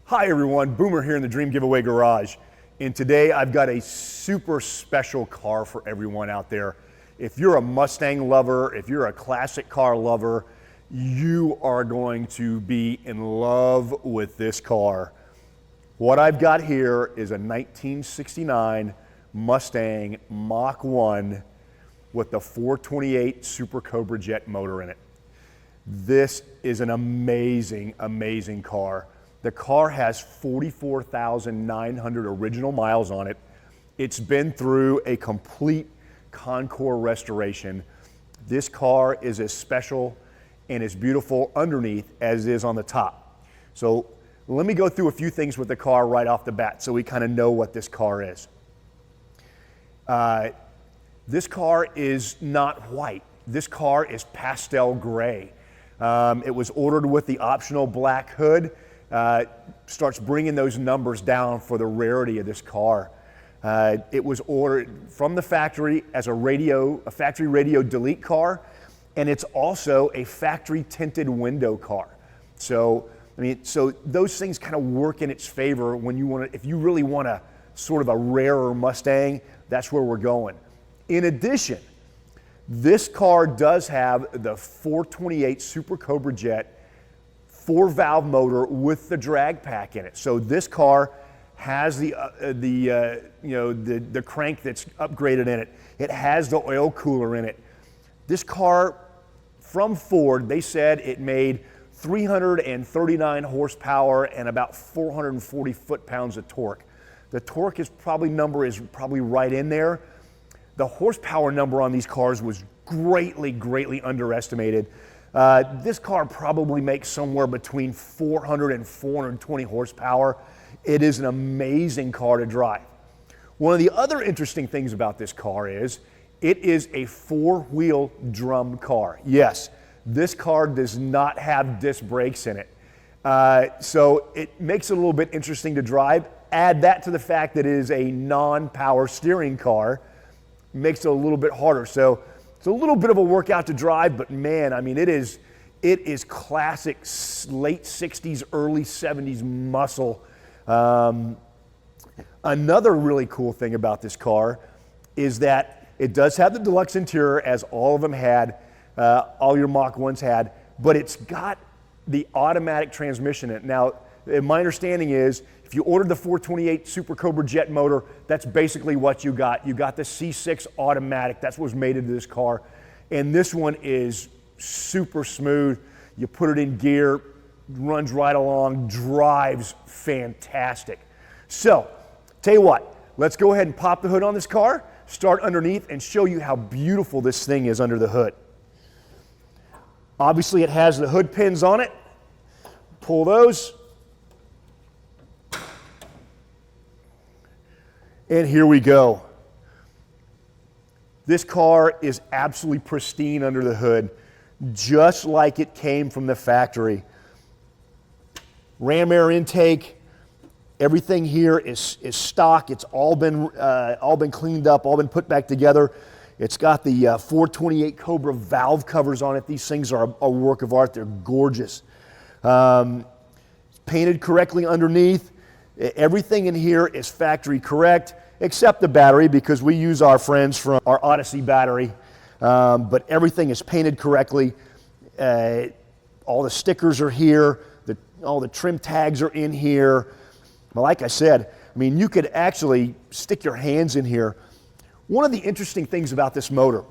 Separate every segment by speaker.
Speaker 1: Hi everyone, Boomer here in the Dream Giveaway Garage. And today I've got a super special car for everyone out there. If you're a Mustang lover, if you're a classic car lover, you are going to be in love with this car. What I've got here is a 1969 Mustang Mach 1 with the 428 Super Cobra Jet motor in it. This is an amazing, amazing car. The car has 44,900 original miles on it. It's been through a complete concours restoration. This car is as special and as beautiful underneath as it is on the top. So let me go through a few things with the car right off the bat so we kind of know what this car is. This car is not white. This car is pastel gray. It was ordered with the optional black hood. Starts bringing those numbers down for the rarity of this car. It was ordered from the factory as a factory radio delete car, and it's also a factory tinted window car. So, so those things kind of work in its favor when you want to, if you really want a sort of a rarer Mustang, that's where we're going. In addition, this car does have the 428 Super Cobra Jet 4-valve motor with the drag pack in it. So this car has the crank that's upgraded in it. It has the oil cooler in it. This car from Ford, they said it made 339 horsepower and about 440 foot-pounds of torque. The torque number is probably right in there. The horsepower number on these cars was greatly, greatly underestimated. This car probably makes somewhere between 400 and 420 horsepower. It is an amazing car to drive. One of the other interesting things about this car is it is a 4-wheel drum car. Yes, this car does not have disc brakes in it. So it makes it a little bit interesting to drive. Add that to the fact that it is a non-power steering car, makes it a little bit harder. So it's a little bit of a workout to drive, but man, it is classic late 60s, early 70s muscle. Another really cool thing about this car is that it does have the Deluxe Interior, as all of them had, all your Mach 1s had, but it's got the automatic transmission in it. Now, my understanding is if you ordered the 428 Super Cobra Jet motor, that's basically what you got. You got the C6 automatic. That's what was made into this car. And this one is super smooth. You put it in gear, runs right along, drives fantastic. So, tell you what, let's go ahead and pop the hood on this car, start underneath, and show you how beautiful this thing is under the hood. Obviously, it has the hood pins on it. Pull those. And here we go. This car is absolutely pristine under the hood, just like it came from the factory. Ram air intake, everything here is stock. It's all been cleaned up, all been put back together. It's got the 428 Cobra valve covers on it. These things are a work of art. They're gorgeous. Painted correctly underneath. Everything in here is factory correct, except the battery, because we use our friends from our Odyssey battery. But everything is painted correctly. All the stickers are here. All the trim tags are in here. But like I said, you could actually stick your hands in here. One of the interesting things about this motor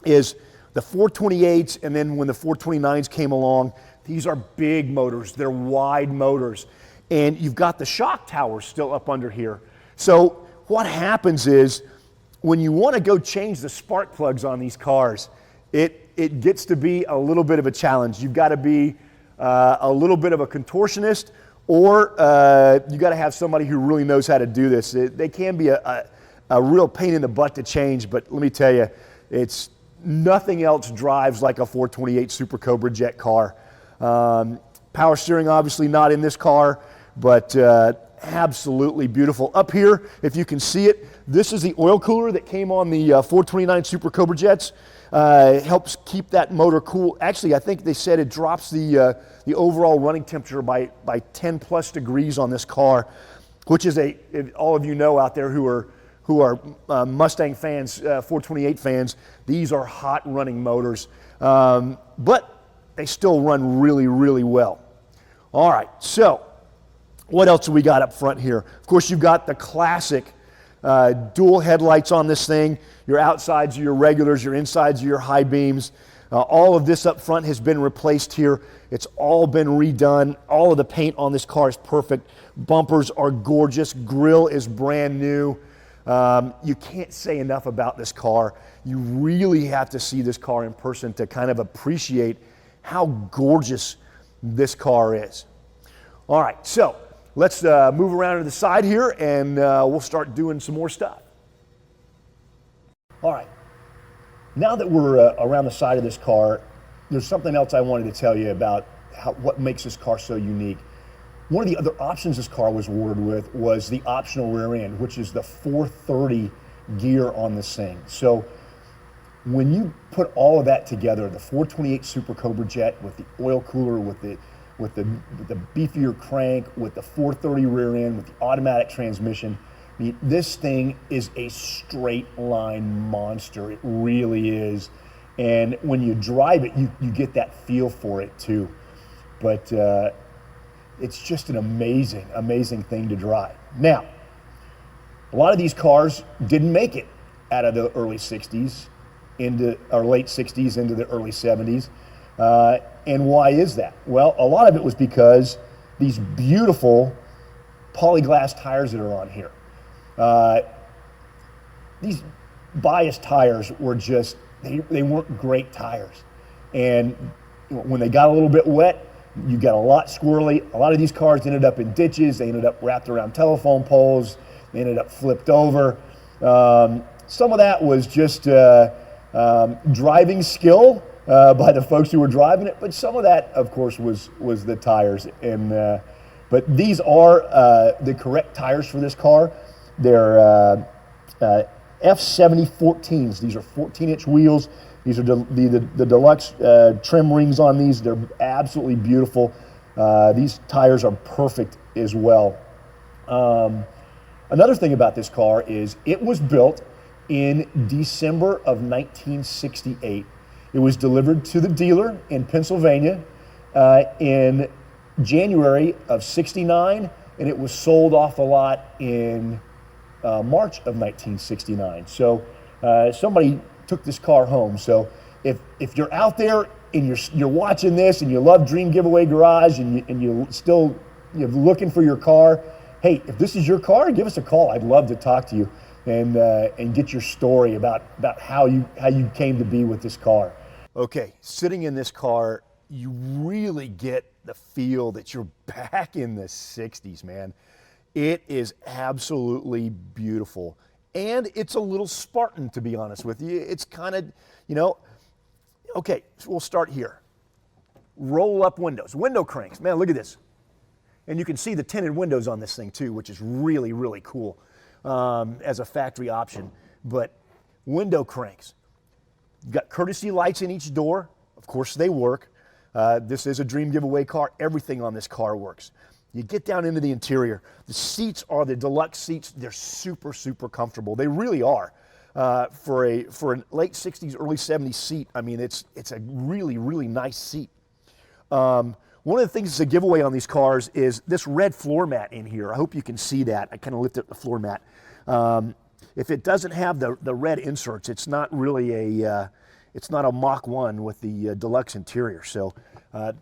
Speaker 1: is the 428s, and then when the 429s came along, these are big motors. They're wide motors. And you've got the shock tower still up under here. So what happens is when you want to go change the spark plugs on these cars, it gets to be a little bit of a challenge. You've got to be a little bit of a contortionist, or you got to have somebody who really knows how to do this. They can be a real pain in the butt to change, but let me tell you, it's nothing else drives like a 428 Super Cobra Jet car. Power steering obviously not in this car, but absolutely beautiful. Up here, if you can see it, this is the oil cooler that came on the 429 Super Cobra Jets. It helps keep that motor cool. Actually, I think they said it drops the overall running temperature by 10 plus degrees on this car, which is all of you know out there who are Mustang fans, 428 fans, these are hot running motors, but they still run really, really well. All right, so what else do we got up front here? Of course, you've got the classic dual headlights on this thing. Your outsides are your regulars, your insides are your high beams. All of this up front has been replaced here. It's all been redone. All of the paint on this car is perfect. Bumpers are gorgeous. Grille is brand new. You can't say enough about this car. You really have to see this car in person to kind of appreciate how gorgeous this car is. All right, so let's move around to the side here and we'll start doing some more stuff. All right, now that we're around the side of this car, there's something else I wanted to tell you about what makes this car so unique. One of the other options this car was awarded with was the optional rear end, which is the 430 gear on this thing. So when you put all of that together, the 428 Super Cobra Jet with the oil cooler, with the beefier crank, with the 430 rear end, with the automatic transmission, I mean, this thing is a straight line monster. It really is. And when you drive it, you get that feel for it too. But it's just an amazing, amazing thing to drive. Now, a lot of these cars didn't make it out of the early 60s or late 60s into the early 70s. And why is that? Well, a lot of it was because these beautiful polyglass tires that are on here. These bias tires were just, they weren't great tires. And when they got a little bit wet, you got a lot squirrely. A lot of these cars ended up in ditches. They ended up wrapped around telephone poles. They ended up flipped over. Some of that was just driving skill by the folks who were driving it, but some of that, of course, was the tires. And but these are the correct tires for this car. They're F70 14s. These are 14-inch wheels. These are the deluxe trim rings on these. They're absolutely beautiful. These tires are perfect as well. Another thing about this car is it was built in December of 1968. It was delivered to the dealer in Pennsylvania in January of 69, and it was sold off the lot in March of 1969. So somebody took this car home. So if you're out there and you're watching this and you love Dream Giveaway Garage and you're still looking for your car, hey, if this is your car, give us a call. I'd love to talk to you and get your story about how you came to be with this car. Okay, sitting in this car, you really get the feel that you're back in the 60s, man. It is absolutely beautiful. And it's a little Spartan, to be honest with you. It's kind of, okay, so we'll start here. Roll up windows, window cranks. Man, look at this. And you can see the tinted windows on this thing too, which is really, really cool as a factory option. But window cranks. You've got courtesy lights in each door. Of course, they work. This is a Dream Giveaway car. Everything on this car works. You get down into the interior. The seats are the deluxe seats. They're super, super comfortable. They really are. For a late 60s, early 70s seat, I mean, it's a really, really nice seat. One of the things that's a giveaway on these cars is this red floor mat in here. I hope you can see that. I kind of lifted up the floor mat. If it doesn't have the red inserts, it's not really it's not a Mach 1 with the Deluxe Interior. So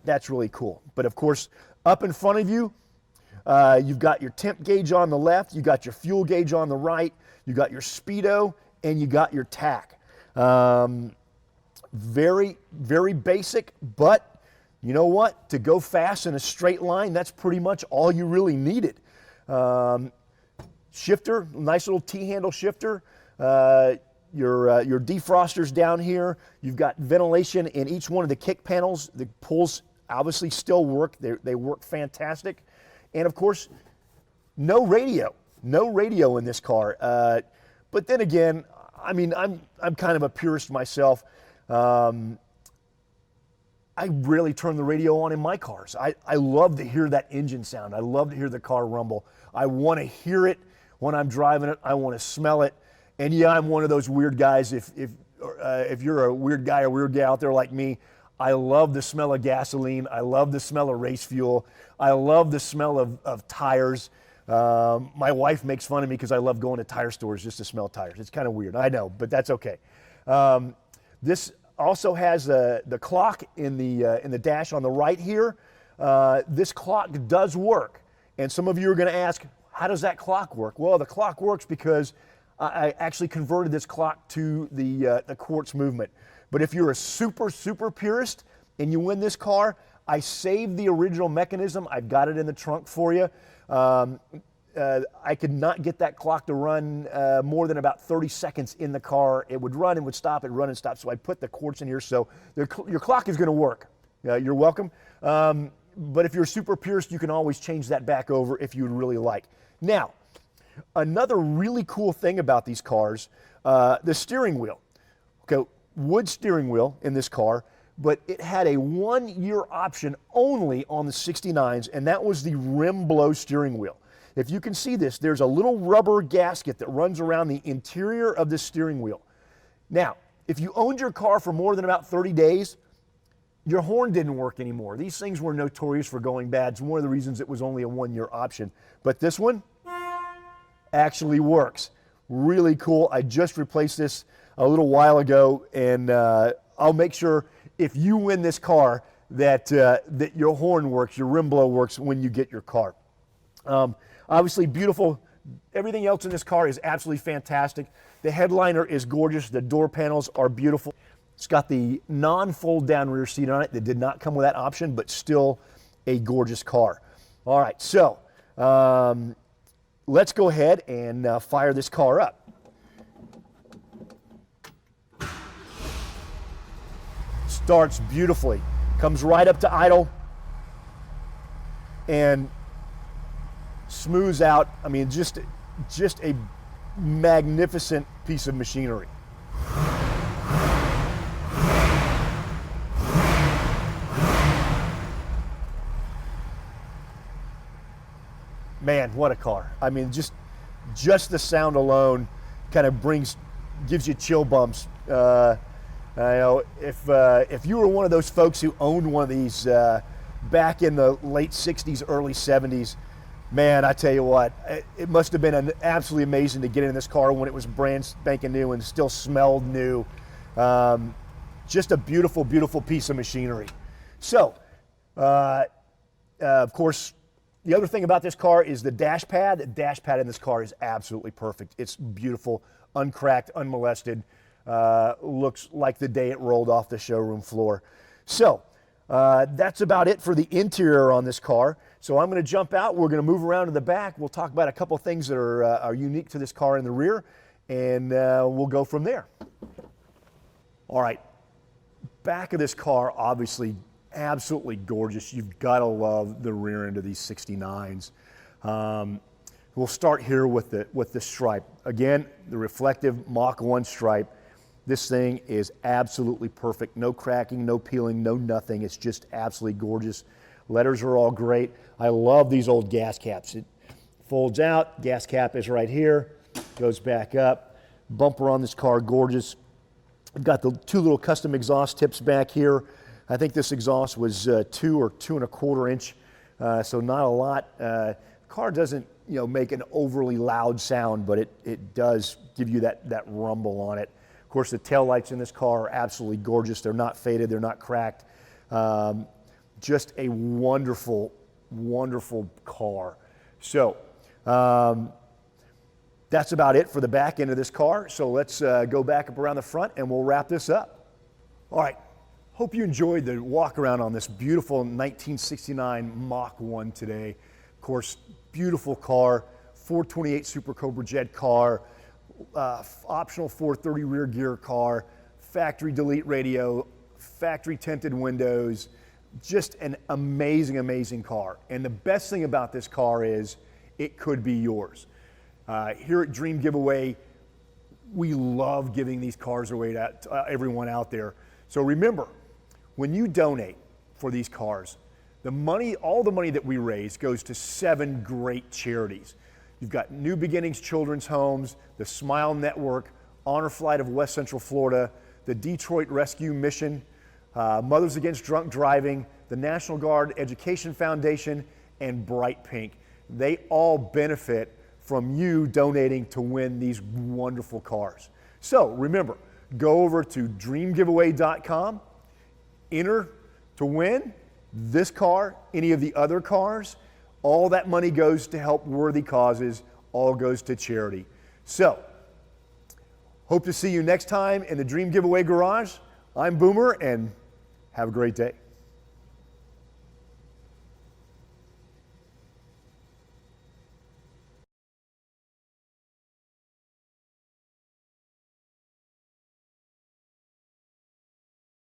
Speaker 1: that's really cool. But of course, up in front of you, you've got your temp gauge on the left, you got your fuel gauge on the right, you got your speedo, and you got your tach. Very, very basic, but you know what? To go fast in a straight line, that's pretty much all you really needed. Shifter, nice little T-handle shifter. Your defrosters down here. You've got ventilation in each one of the kick panels. The pulls obviously still work. They work fantastic. And of course, No radio. No radio in this car. But then again, I mean, I'm kind of a purist myself. I rarely turn the radio on in my cars. I love to hear that engine sound. I love to hear the car rumble. I want to hear it when I'm driving it. I want to smell it. And yeah, I'm one of those weird guys. If you're a weird guy or weird gal out there like me, I love the smell of gasoline. I love the smell of race fuel. I love the smell of tires. My wife makes fun of me because I love going to tire stores just to smell tires. It's kind of weird, I know, but that's okay. This also has the clock in the dash on the right here. This clock does work. And some of you are going to ask, how does that clock work? Well, the clock works because I actually converted this clock to the quartz movement. But if you're a super purist and you win this car, I saved the original mechanism. I've got it in the trunk for you. I could not get that clock to run more than about 30 seconds in the car. It would run and would stop, it'd run and stop. So I put the quartz in here, so your clock is going to work. You're welcome. But if you're a super purist, you can always change that back over if you would really like. Now, another really cool thing about these cars, the steering wheel. Okay, wood steering wheel in this car, but it had a 1-year option only on the 69s, and that was the rim blow steering wheel. If you can see this, there's a little rubber gasket that runs around the interior of the steering wheel. Now, if you owned your car for more than about 30 days, your horn didn't work anymore. These things were notorious for going bad. It's one of the reasons it was only a 1-year option. But this one actually works. Really cool. I just replaced this a little while ago, and I'll make sure if you win this car that your horn works, your rim blow works when you get your car. Obviously beautiful. Everything else in this car is absolutely fantastic. The headliner is gorgeous. The door panels are beautiful. It's got the non-fold down rear seat on it that did not come with that option, but still a gorgeous car. All right, so let's go ahead and fire this car up. Starts beautifully. Comes right up to idle and smooths out. I mean, just a magnificent piece of machinery. Man, what a car. I mean, just the sound alone kind of gives you chill bumps. You know, if you were one of those folks who owned one of these back in the late 60s, early 70s, man, I tell you what, it must have been absolutely amazing to get in this car when it was brand spanking new and still smelled new. Just a beautiful, beautiful piece of machinery. So, of course, the other thing about this car is the dash pad. The dash pad in this car is absolutely perfect. It's beautiful, uncracked, unmolested. Looks like the day it rolled off the showroom floor. So that's about it for the interior on this car. So I'm going to jump out. We're going to move around to the back. We'll talk about a couple of things that are unique to this car in the rear, and we'll go from there. All right, back of this car, obviously absolutely gorgeous. You've got to love the rear end of these 69s. We'll start here with the stripe. Again, the reflective Mach 1 stripe. This thing is absolutely perfect. No cracking, no peeling, no nothing. It's just absolutely gorgeous. Letters are all great. I love these old gas caps. It folds out, gas cap is right here, goes back up. Bumper on this car, gorgeous. I've got the two little custom exhaust tips back here. I think this exhaust was 2 or 2¼ inch, so not a lot. Car doesn't, make an overly loud sound, but it does give you that rumble on it. Of course, the taillights in this car are absolutely gorgeous. They're not faded, they're not cracked. Just a wonderful, wonderful car. So that's about it for the back end of this car. So let's go back up around the front and we'll wrap this up. All right. Hope you enjoyed the walk around on this beautiful 1969 Mach 1 today. Of course, beautiful car, 428 Super Cobra Jet car, optional 430 rear gear car, factory delete radio, factory tinted windows, just an amazing, amazing car. And the best thing about this car is it could be yours. Here at Dream Giveaway, we love giving these cars away to everyone out there. So remember, when you donate for these cars, all the money that we raise goes to 7 great charities. You've got New Beginnings Children's Homes, the Smile Network, Honor Flight of West Central Florida, the Detroit Rescue Mission, Mothers Against Drunk Driving, the National Guard Education Foundation, and Bright Pink. They all benefit from you donating to win these wonderful cars. So remember, go over to dreamgiveaway.com, enter to win this car, any of the other cars. All that money goes to help worthy causes, all goes to charity. So, hope to see you next time in the Dream Giveaway Garage. I'm Boomer, and have a great day.